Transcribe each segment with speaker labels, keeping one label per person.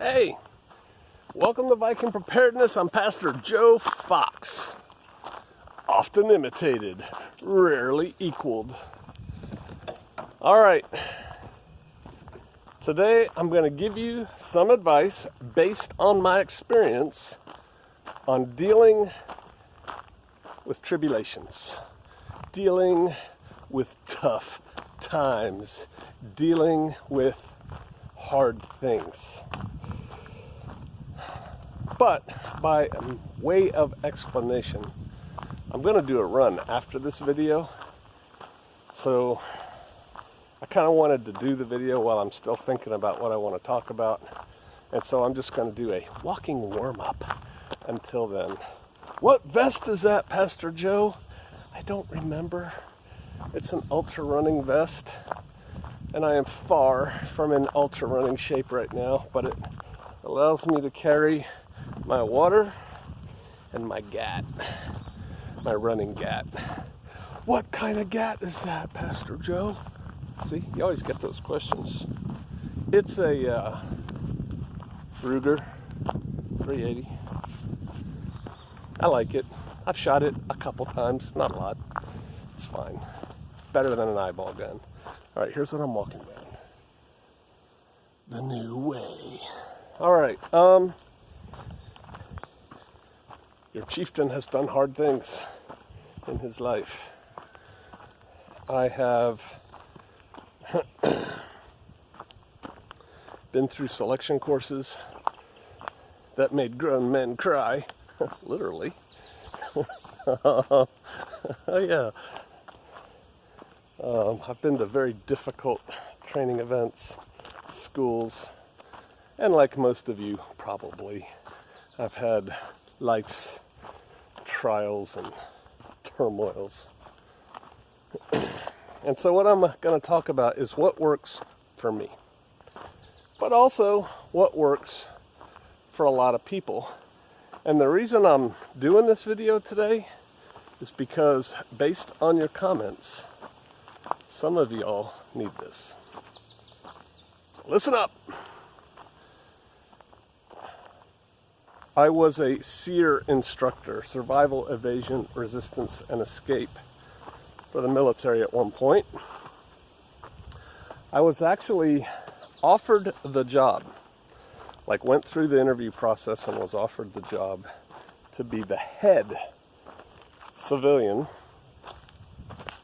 Speaker 1: Hey, welcome to Viking Preparedness. I'm Pastor Joe Fox. Often imitated, rarely equaled. All right. Today I'm going to give you some advice based on my experience on dealing with tribulations, dealing with tough times, dealing with hard things. But by way of explanation, I'm going to do a run after this video. So I kind of wanted to do the video while I'm still thinking about what I want to talk about. And so I'm just going to do a walking warm-up until then. What vest is that, Pastor Joe? I don't remember. It's an ultra running vest. And I am far from in ultra running shape right now, but it allows me to carry my water and my gat, my running gat. What kind of gat is that, Pastor Joe? See, you always get those questions. It's a Ruger 380. I like it. I've shot it a couple times, not a lot. It's fine. Better than an eyeball gun. All right, here's what I'm walking down. The new way. All right, your chieftain has done hard things in his life. I have been through selection courses that made grown men cry, literally. Oh yeah. I've been to very difficult training events, schools, and like most of you probably, I've had life's trials and turmoils. And so what I'm going to talk about is what works for me, but also what works for a lot of people. And the reason I'm doing this video today is because based on your comments, some of y'all need this. So listen up. I was a SEER instructor, survival, evasion, resistance, and escape for the military at one point. I was actually offered the job, like went through the interview process and was offered the job to be the head civilian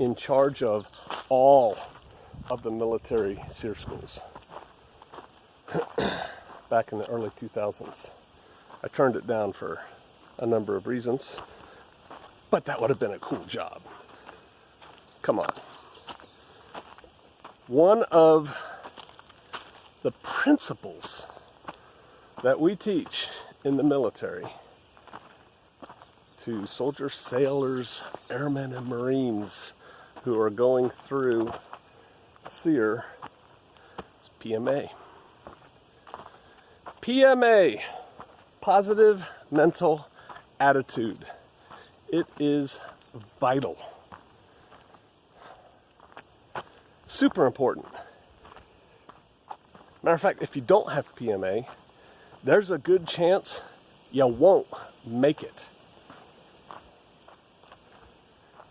Speaker 1: in charge of all of the military SEER schools back in the early 2000s. I turned it down for a number of reasons, but that would have been a cool job. Come on. One of the principles that we teach in the military to soldiers, sailors, airmen, and Marines who are going through SEER is PMA. PMA. Positive mental attitude. It is vital. Super important. Matter of fact, if you don't have PMA, there's a good chance you won't make it.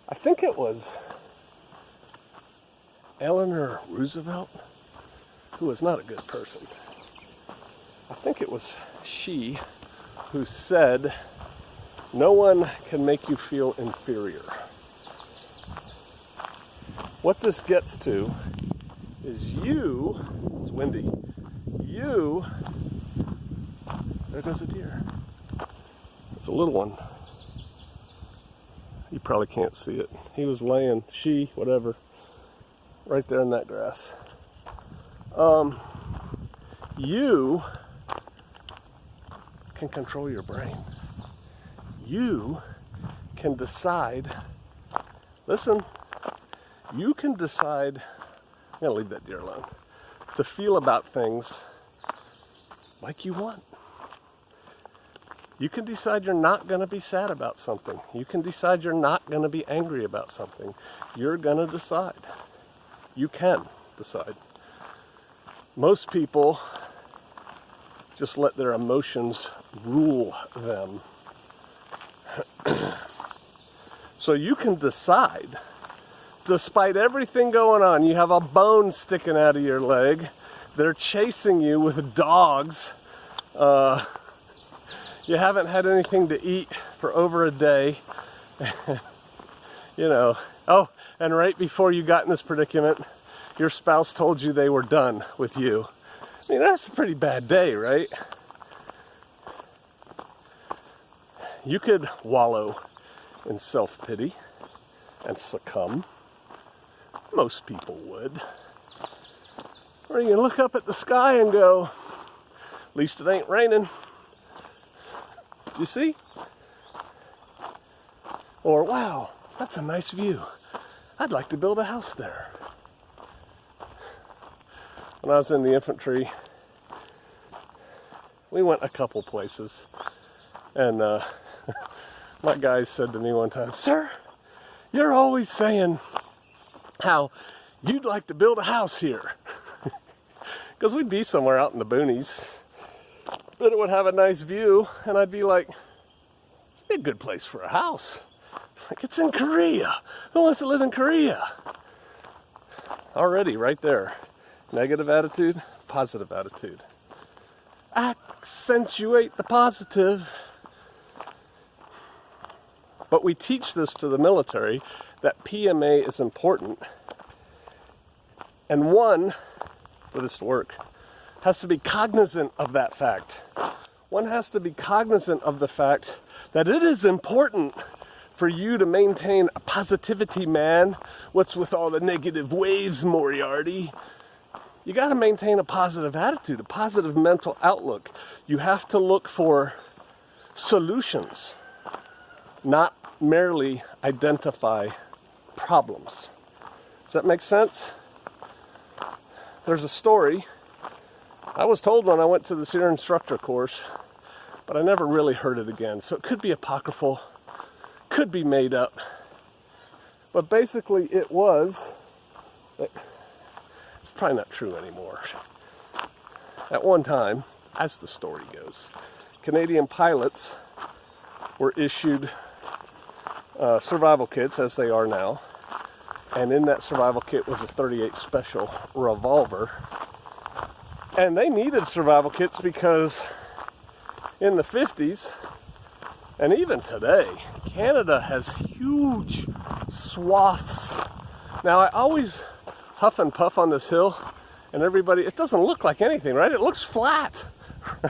Speaker 1: I think it was Eleanor Roosevelt, who was not a good person. I think it was she who said, no one can make you feel inferior. What this gets to is it's windy, there goes a deer. It's a little one. You probably can't see it. He was laying, whatever, right there in that grass. You can control your brain. You can decide, listen, you can decide, I'm going to leave that deer alone, to feel about things like you want. You can decide you're not going to be sad about something. You can decide you're not going to be angry about something. You're going to decide. You can decide. Most people just let their emotions rule them. So you can decide, despite everything going on, you have a bone sticking out of your leg, they're chasing you with dogs, you haven't had anything to eat for over a day, you know, oh, and right before you got in this predicament, your spouse told you they were done with you. I mean, that's a pretty bad day, right? You could wallow in self-pity and succumb. Most people would. Or you can look up at the sky and go, at least it ain't raining. You see? Or, wow, that's a nice view. I'd like to build a house there. When I was in the infantry, we went a couple places. And my guy said to me one time, "Sir, you're always saying how you'd like to build a house here." Because we'd be somewhere out in the boonies, but it would have a nice view, and I'd be like, "It'd be a good place for a house. Like, it's in Korea. Who wants to live in Korea?" Already, right there. Negative attitude, positive attitude. Accentuate the positive. But we teach this to the military, that PMA is important. And one, for this to work, has to be cognizant of that fact. One has to be cognizant of the fact that it is important for you to maintain a positivity, man. What's with all the negative waves, Moriarty? You got to maintain a positive attitude, a positive mental outlook. You have to look for solutions, not merely identify problems. Does that make sense? There's a story I was told when I went to the SEER instructor course, but I never really heard it again. So it could be apocryphal, could be made up. But basically it was, it's probably not true anymore. At one time, as the story goes, Canadian pilots were issued survival kits, as they are now, and in that survival kit was a .38 Special revolver. And they needed survival kits because in the 50s, and even today, Canada has huge swaths. Now, I always huff and puff on this hill, and everybody, it doesn't look like anything, right? It looks flat,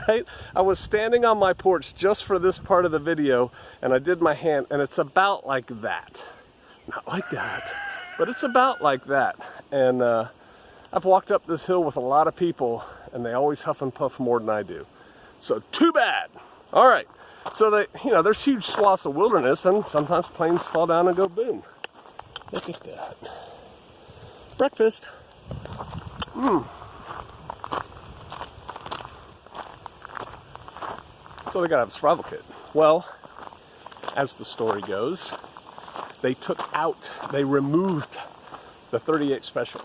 Speaker 1: right? I was standing on my porch just for this part of the video, and I did my hand, and it's about like that. Not like that, but it's about like that. And I've walked up this hill with a lot of people, and they always huff and puff more than I do. So too bad. All right. So they, there's huge swaths of wilderness, and sometimes planes fall down and go boom. Look at that. Breakfast. So they gotta have a survival kit. Well, as the story goes, they removed the .38 Special.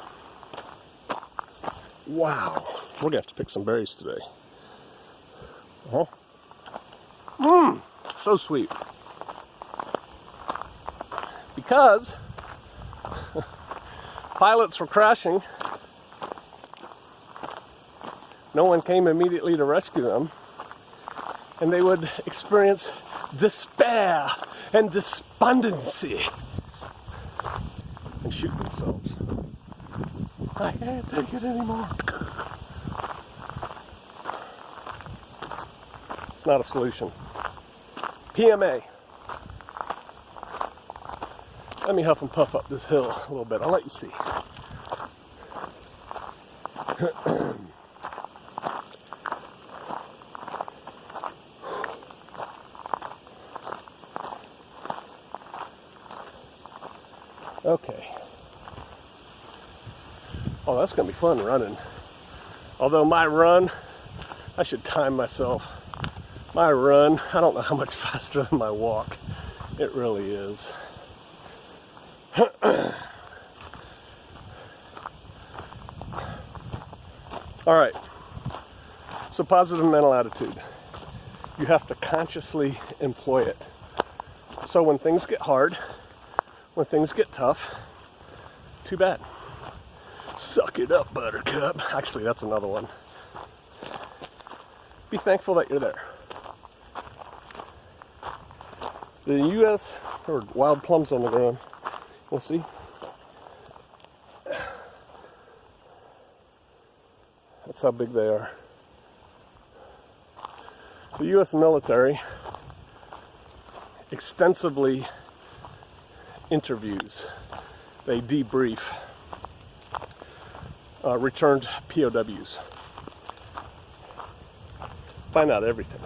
Speaker 1: Wow. We're gonna have to pick some berries today. So sweet. Because pilots were crashing, no one came immediately to rescue them, and they would experience despair and despondency and shoot themselves. I can't take it anymore. It's not a solution. PMA. Let me huff and puff up this hill a little bit. I'll let you see. Okay. Oh, that's going to be fun running. Although my run, I should time myself. My run, I don't know how much faster than my walk. It really is. All right. So positive mental attitude. You have to consciously employ it. So when things get hard, when things get tough, too bad. Suck it up, buttercup. Actually, that's another one. Be thankful that you're there. The U.S. or wild plums on the ground. We'll see. That's how big they are. The U.S. military extensively interviews. They debrief returned POWs. Find out everything.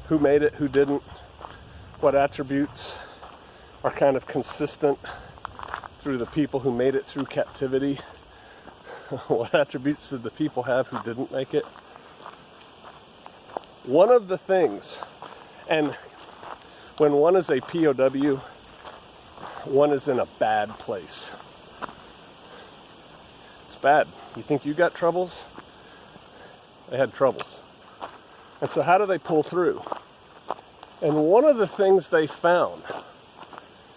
Speaker 1: Who made it, who didn't, what attributes are kind of consistent through the people who made it through captivity. What attributes did the people have who didn't make it? One of the things, and when one is a POW, one is in a bad place. It's bad. You think you got troubles? They had troubles. And so how do they pull through? And one of the things they found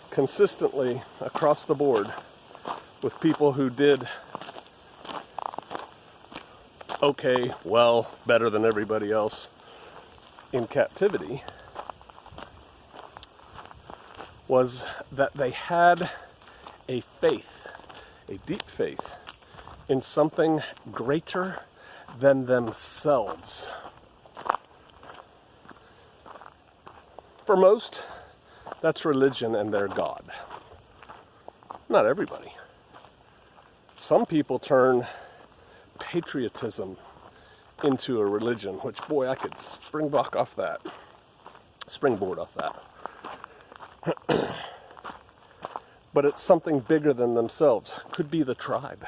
Speaker 1: consistently across the board with people who did okay, well, better than everybody else in captivity was that they had a faith, a deep faith in something greater than themselves. For most, that's religion and their God. Not everybody. Some people turn patriotism into a religion, which, boy, I could springboard off that. But it's something bigger than themselves. Could be the tribe.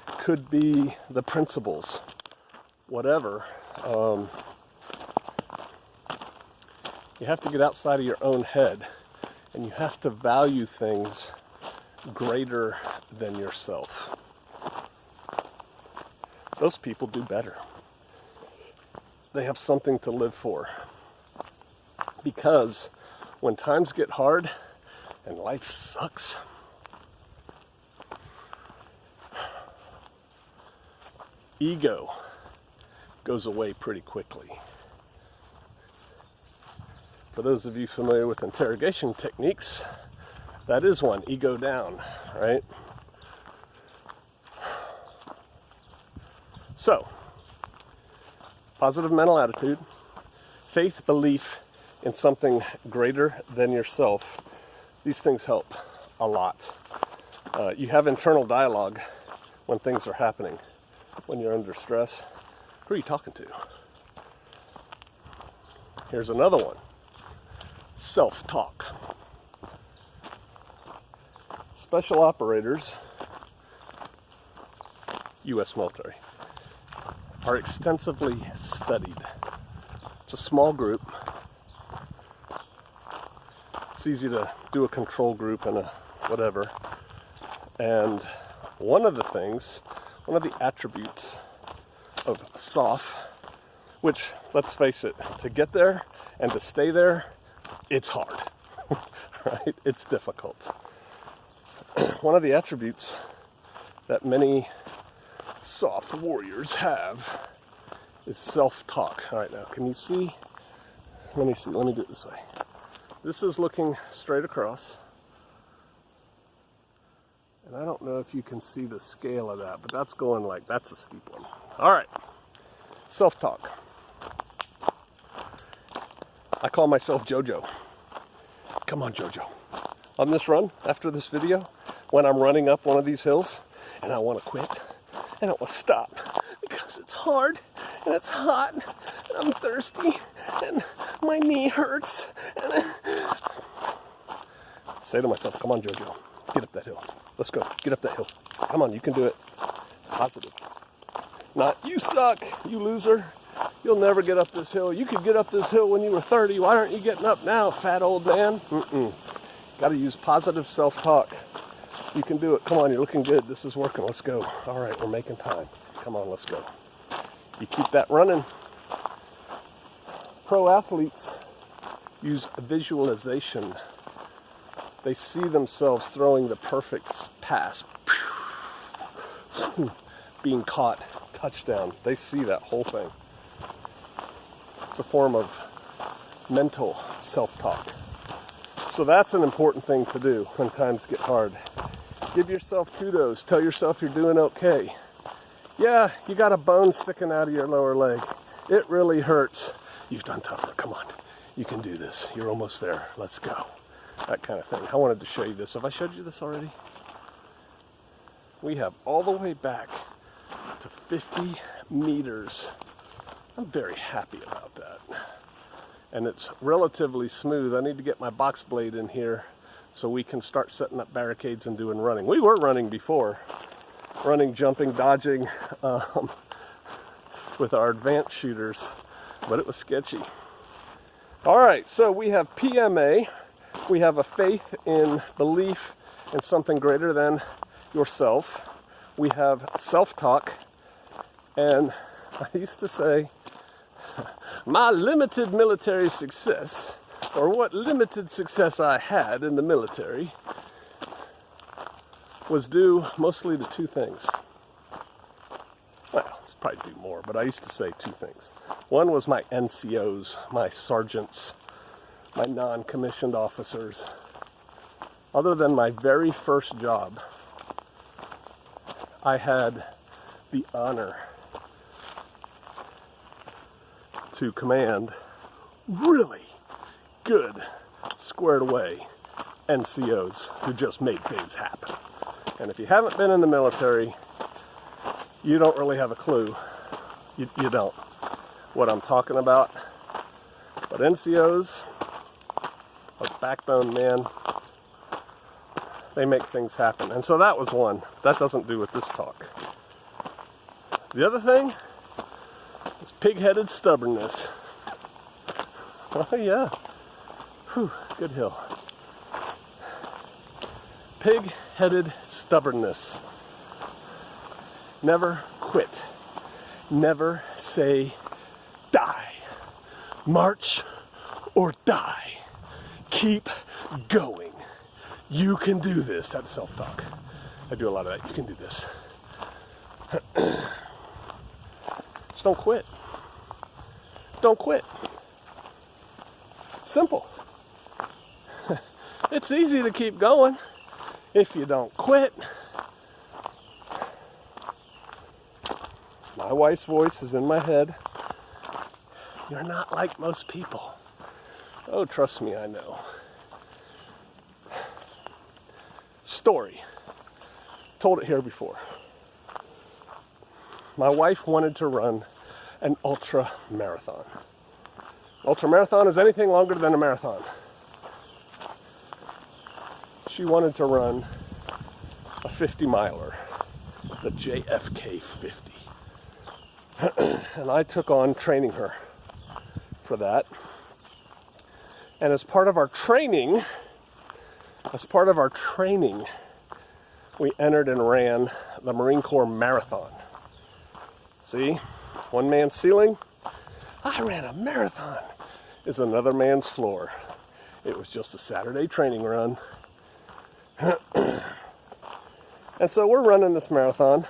Speaker 1: Could be the principles. Whatever. You have to get outside of your own head, and you have to value things greater than yourself. Those people do better. They have something to live for. Because when times get hard and life sucks, ego goes away pretty quickly. For those of you familiar with interrogation techniques, that is one, ego down, right? So, positive mental attitude, faith, belief in something greater than yourself. These things help a lot. You have internal dialogue when things are happening, when you're under stress. Who are you talking to? Here's another one. Self-talk. Special operators, U.S. military, are extensively studied. It's a small group. It's easy to do a control group and a whatever. And one of the attributes of SOF, which, let's face it, to get there and to stay there, it's hard, right? It's difficult. One of the attributes that many soft warriors have is self-talk. All right, now, can you see? Let me do it this way. This is looking straight across. And I don't know if you can see the scale of that, but that's going like, that's a steep one. All right, self-talk. I call myself JoJo. Come on, JoJo. On this run, after this video, when I'm running up one of these hills and I want to quit and I want to stop because it's hard and it's hot and I'm thirsty and my knee hurts. And say to myself, come on, JoJo, get up that hill. Let's go. Get up that hill. Come on, you can do it. Positive. Not, you suck, you loser. You'll never get up this hill. You could get up this hill when you were 30. Why aren't you getting up now, fat old man? Got to use positive self-talk. You can do it. Come on, you're looking good. This is working. Let's go. All right, we're making time. Come on, let's go. You keep that running. Pro athletes use visualization. They see themselves throwing the perfect pass, being caught, touchdown. They see that whole thing. It's a form of mental self-talk. So that's an important thing to do when times get hard. Give yourself kudos. Tell yourself you're doing okay. Yeah, you got a bone sticking out of your lower leg. It really hurts. You've done tougher. Come on. You can do this. You're almost there. Let's go. That kind of thing. I wanted to show you this. Have I showed you this already? We have all the way back to 50 meters. I'm very happy about that. And it's relatively smooth. I need to get my box blade in here so we can start setting up barricades and doing running. We were running before. Running, jumping, dodging with our advanced shooters, but it was sketchy. All right, so we have PMA. We have a faith in belief in something greater than yourself. We have self-talk. And I used to say, my limited military success, or what limited success I had in the military, was due mostly to two things. Well, it's probably due more, but I used to say two things. One was my NCOs, my sergeants, my non-commissioned officers. Other than my very first job, I had the honor to command really good, squared away NCOs who just made things happen. And if you haven't been in the military, you don't really have a clue. You don't. What I'm talking about. But NCOs are backbone men. They make things happen. And so that was one. That doesn't do with this talk. The other thing is pig-headed stubbornness. Oh yeah. Whew, good hill. Pig-headed stubbornness. Never quit. Never say die. March or die. Keep going. You can do this. That's self-talk. I do a lot of that. You can do this. Just don't quit. Don't quit. Simple. It's easy to keep going if you don't quit. My wife's voice is in my head. You're not like most people. Oh, trust me, I know. Story. Told it here before. My wife wanted to run an ultra marathon. Ultra marathon is anything longer than a marathon. She wanted to run a 50-miler, the JFK 50. And I took on training her for that. And as part of our training, we entered and ran the Marine Corps Marathon. See, one man's ceiling, I ran a marathon, is another man's floor. It was just a Saturday training run. And so we're running this marathon,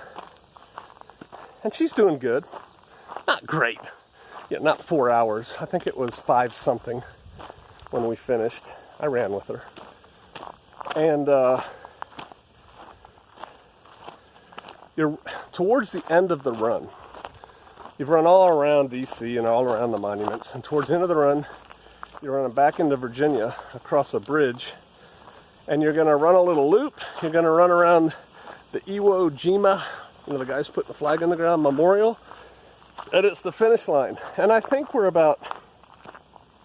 Speaker 1: and she's doing good. Not great, yet not 4 hours. I think it was 5 something when we finished. I ran with her. And you're towards the end of the run. You've run all around DC and all around the monuments, and towards the end of the run, you're running back into Virginia across a bridge, and you're going to run a little loop. You're going to run around the Iwo Jima, the guys putting the flag in the ground, memorial, and it's the finish line. And I think we're about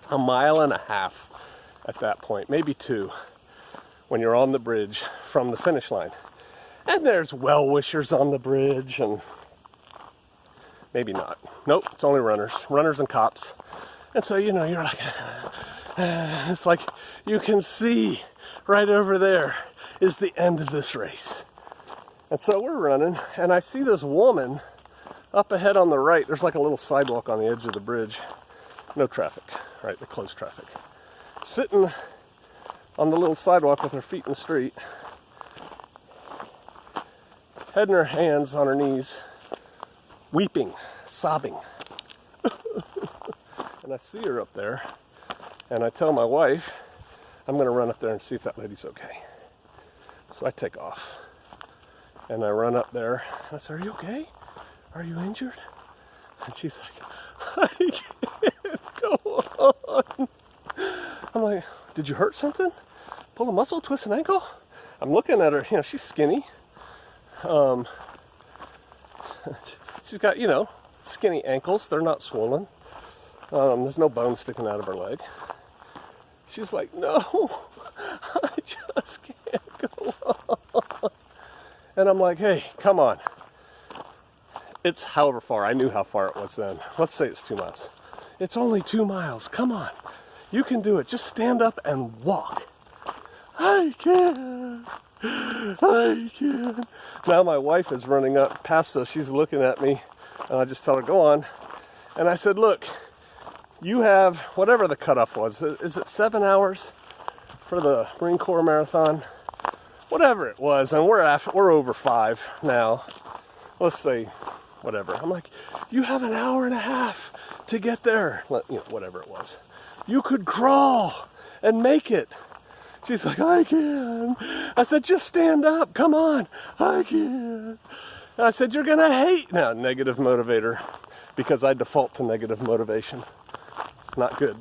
Speaker 1: 1.5 miles at that point, maybe 2, when you're on the bridge from the finish line. And there's well-wishers on the bridge, and maybe not. Nope, it's only runners and cops. And so, you're like, it's like you can see right over there is the end of this race. And so we're running, and I see this woman Up ahead on the right, there's like a little sidewalk on the edge of the bridge. No traffic, right? They closed traffic. Sitting on the little sidewalk with her feet in the street, head in her hands on her knees, weeping, sobbing. And I see her up there, and I tell my wife, I'm going to run up there and see if that lady's okay. So I take off, and I run up there. I say, are you okay? Are you injured? And she's like, I can't go on. I'm like, did you hurt something? Pull a muscle, twist an ankle? I'm looking at her, you know, she's skinny. She's got, you know, skinny ankles. They're not swollen. There's no bone sticking out of her leg. She's like, no, I just can't go on. And I'm like, hey, come on. It's however far. I knew how far it was then. Let's say it's 2 miles. It's only 2 miles. Come on. You can do it. Just stand up and walk. I can. I can. Now my wife is running up past us. She's looking at me. And I just tell her, go on. And I said, look, you have whatever the cutoff was. Is it 7 hours for the Marine Corps Marathon? Whatever it was. And we're over 5 now. Let's say whatever. I'm like, you have an hour and a half to get there. You know, whatever it was. You could crawl and make it. She's like, I can. I said, just stand up. Come on. I can. And I said, you're going to hate. Now, negative motivator, because I default to negative motivation. It's not good.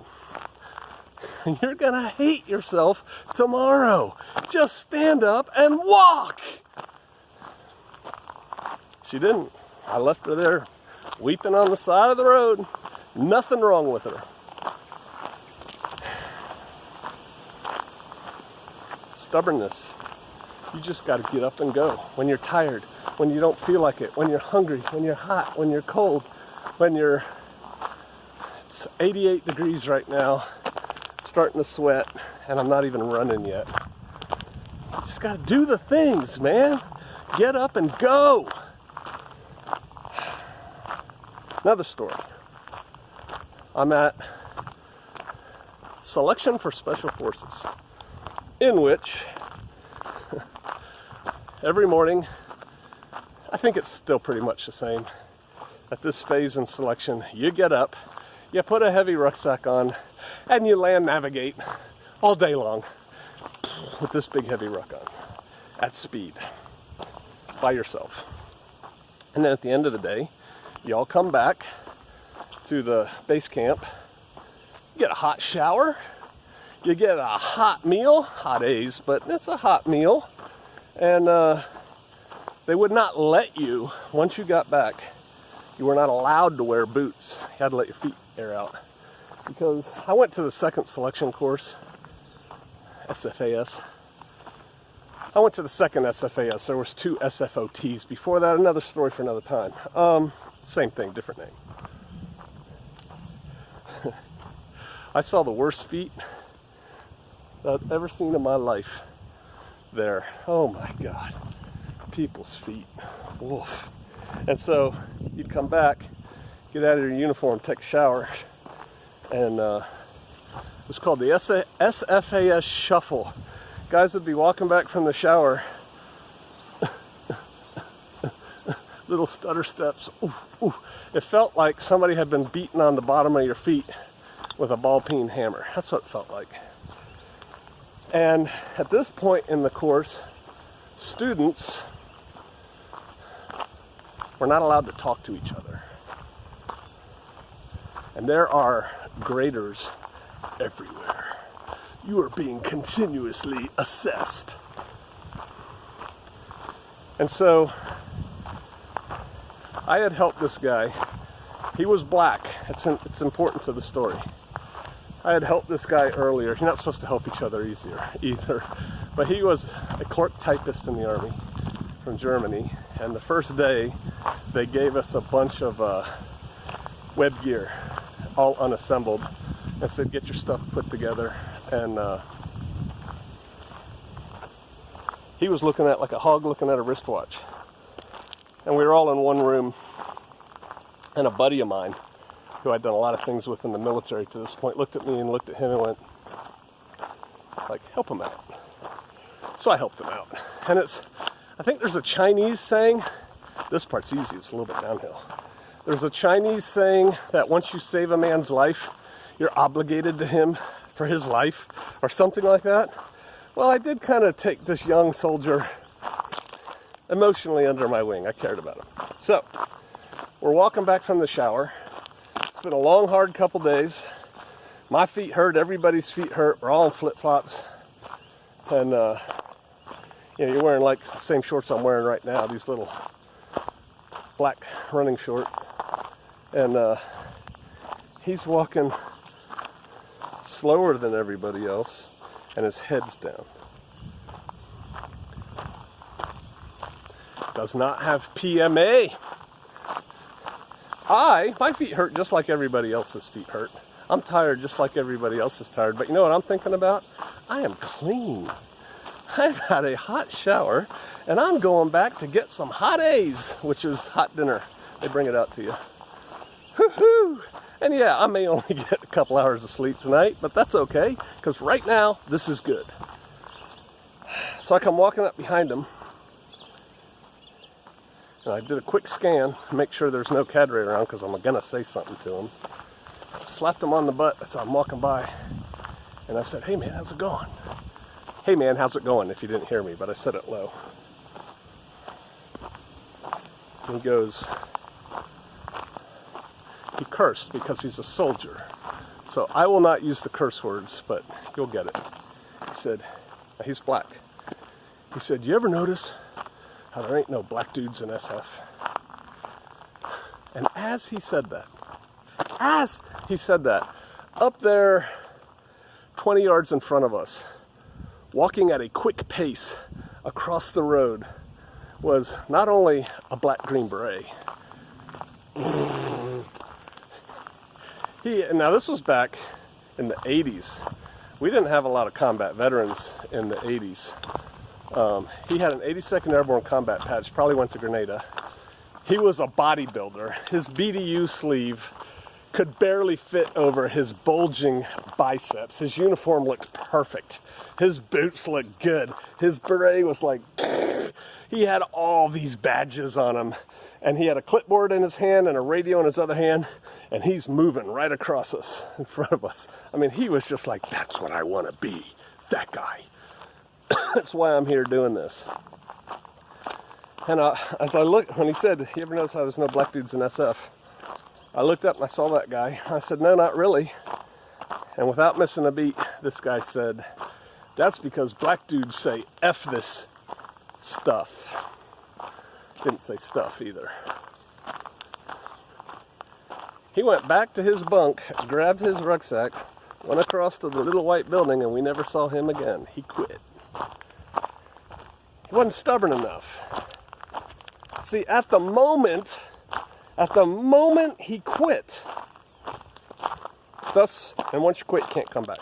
Speaker 1: You're going to hate yourself tomorrow. Just stand up and walk. She didn't. I left her there weeping on the side of the road. Nothing wrong with her. Stubbornness. You just got to get up and go. When you're tired, when you don't feel like it, when you're hungry, when you're hot, when you're cold, when it's 88 degrees right now, I'm starting to sweat, and I'm not even running yet. You just got to do the things, man. Get up and go. Another story. I'm at Selection for Special Forces, in which every morning, I think it's still pretty much the same. At this phase in selection, you get up, you put a heavy rucksack on, and you land navigate all day long with this big heavy ruck on at speed by yourself. And then at the end of the day, you all come back to the base camp, you get a hot shower, you get a hot meal, hot A's, but it's a hot meal. And they would not let you, once you got back, you were not allowed to wear boots. You had to let your feet air out. Because I went to the second selection course, SFAS. I went to the second SFAS. There was 2 SFOTs before that. Another story for another time. Same thing, different name. I saw the worst feet that I've ever seen in my life there. Oh my God. People's feet. Wolf. And so you'd come back, get out of your uniform, take a shower, and it was called the SFAS Shuffle. Guys would be walking back from the shower, little stutter steps. Ooh, ooh. It felt like somebody had been beating on the bottom of your feet with a ball-peen hammer. That's what it felt like. And at this point in the course, students were not allowed to talk to each other. And there are graders everywhere. You are being continuously assessed. And so I had helped this guy. He was black. It's important to the story. I had helped this guy earlier. You're not supposed to help each other either. But he was a clerk typist in the Army from Germany. And the first day, they gave us a bunch of web gear, all unassembled, and said, get your stuff put together. And he was looking at like a hog looking at a wristwatch. And we were all in one room. And a buddy of mine, who I'd done a lot of things with in the military to this point, looked at me and looked at him and went, like, help him out. So I helped him out. And I think there's a Chinese saying, this part's easy, it's a little bit downhill. There's a Chinese saying that once you save a man's life, you're obligated to him for his life, or something like that. Well, I did kind of take this young soldier emotionally under my wing. I cared about him. So, we're walking back from the shower. It's been a long, hard couple days. My feet hurt, everybody's feet hurt. We're all in flip-flops. And, you're wearing like the same shorts I'm wearing right now, these little black running shorts. And he's walking slower than everybody else, and his head's down. Does not have PMA. My feet hurt just like everybody else's feet hurt. I'm tired just like everybody else is tired. But you know what I'm thinking about? I am clean. I've had a hot shower, and I'm going back to get some hot A's, which is hot dinner. They bring it out to you. Woo-hoo! And yeah, I may only get a couple hours of sleep tonight, but that's okay, because right now, this is good. So I come walking up behind him, and I did a quick scan to make sure there's no cadre around, because I'm going to say something to him. I slapped him on the butt as I'm walking by, and I said, hey man, how's it going? Hey man, how's it going? If you didn't hear me, but I said it low. And he goes, he cursed because he's a soldier. So I will not use the curse words, but you'll get it. He said, he's black. He said, you ever notice how there ain't no black dudes in SF? And as he said that, up there 20 yards in front of us, walking at a quick pace across the road, was not only a black Green Beret. Now this was back in the 80s. We didn't have a lot of combat veterans in the 80s. He had an 82nd Airborne Combat Patch, probably went to Grenada. He was a bodybuilder. His BDU sleeve could barely fit over his bulging biceps. His uniform looked perfect. His boots looked good. His beret was like, he had all these badges on him. And he had a clipboard in his hand and a radio in his other hand. And he's moving right across us, in front of us. I mean, he was just like, that's what I want to be. That guy. That's why I'm here doing this. And as I looked, when he said, you ever notice how there's no black dudes in SF? I looked up and I saw that guy. I said, no, not really. And without missing a beat, this guy said, that's because black dudes say F this stuff. Didn't say stuff either. He went back to his bunk, grabbed his rucksack, went across to the little white building, and we never saw him again. He quit. He wasn't stubborn enough. See, at the moment he quit, thus, and once you quit, you can't come back,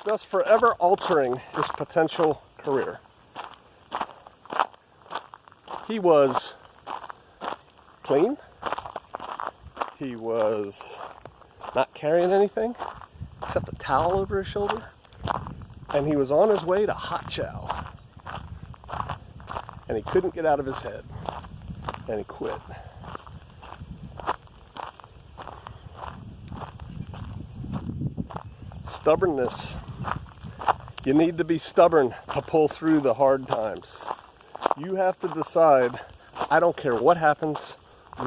Speaker 1: thus forever altering his potential career. He was clean. He was not carrying anything except a towel over his shoulder. And he was on his way to hot chow. And he couldn't get out of his head. And he quit. Stubbornness. You need to be stubborn to pull through the hard times. You have to decide, I don't care what happens.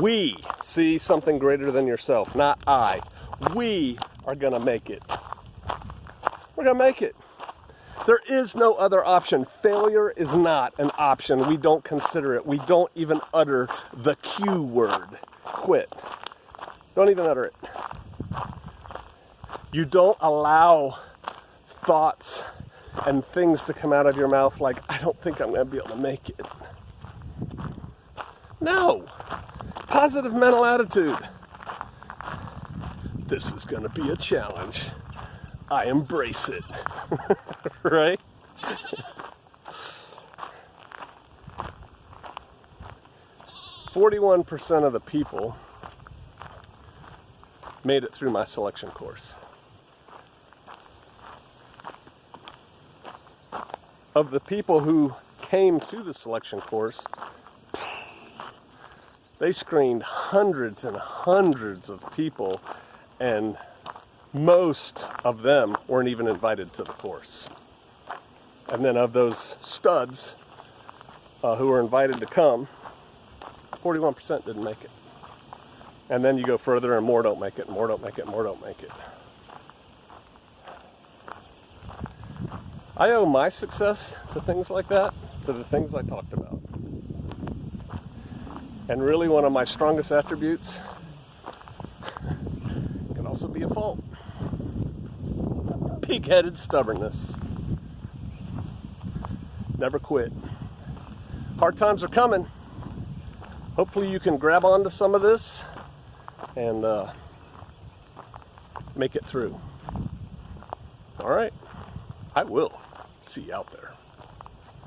Speaker 1: We see something greater than yourself, not I. We are going to make it. We're going to make it. There is no other option. Failure is not an option. We don't consider it. We don't even utter the Q word. Quit. Don't even utter it. You don't allow thoughts and things to come out of your mouth like, I don't think I'm going to be able to make it. No. Positive mental attitude. This is going to be a challenge. I embrace it. Right? "41% of the people made it through my selection course. Of the people who came to the selection course, they screened hundreds and hundreds of people, and most of them weren't even invited to the course. And then of those studs who were invited to come, 41% didn't make it. And then you go further and more don't make it, more don't make it, more don't make it. I owe my success to things like that, to the things I talked about. And really one of my strongest attributes can also be a fault. Pig-headed stubbornness. Never quit. Hard times are coming. Hopefully you can grab onto some of this and make it through. All right. I will see you out there.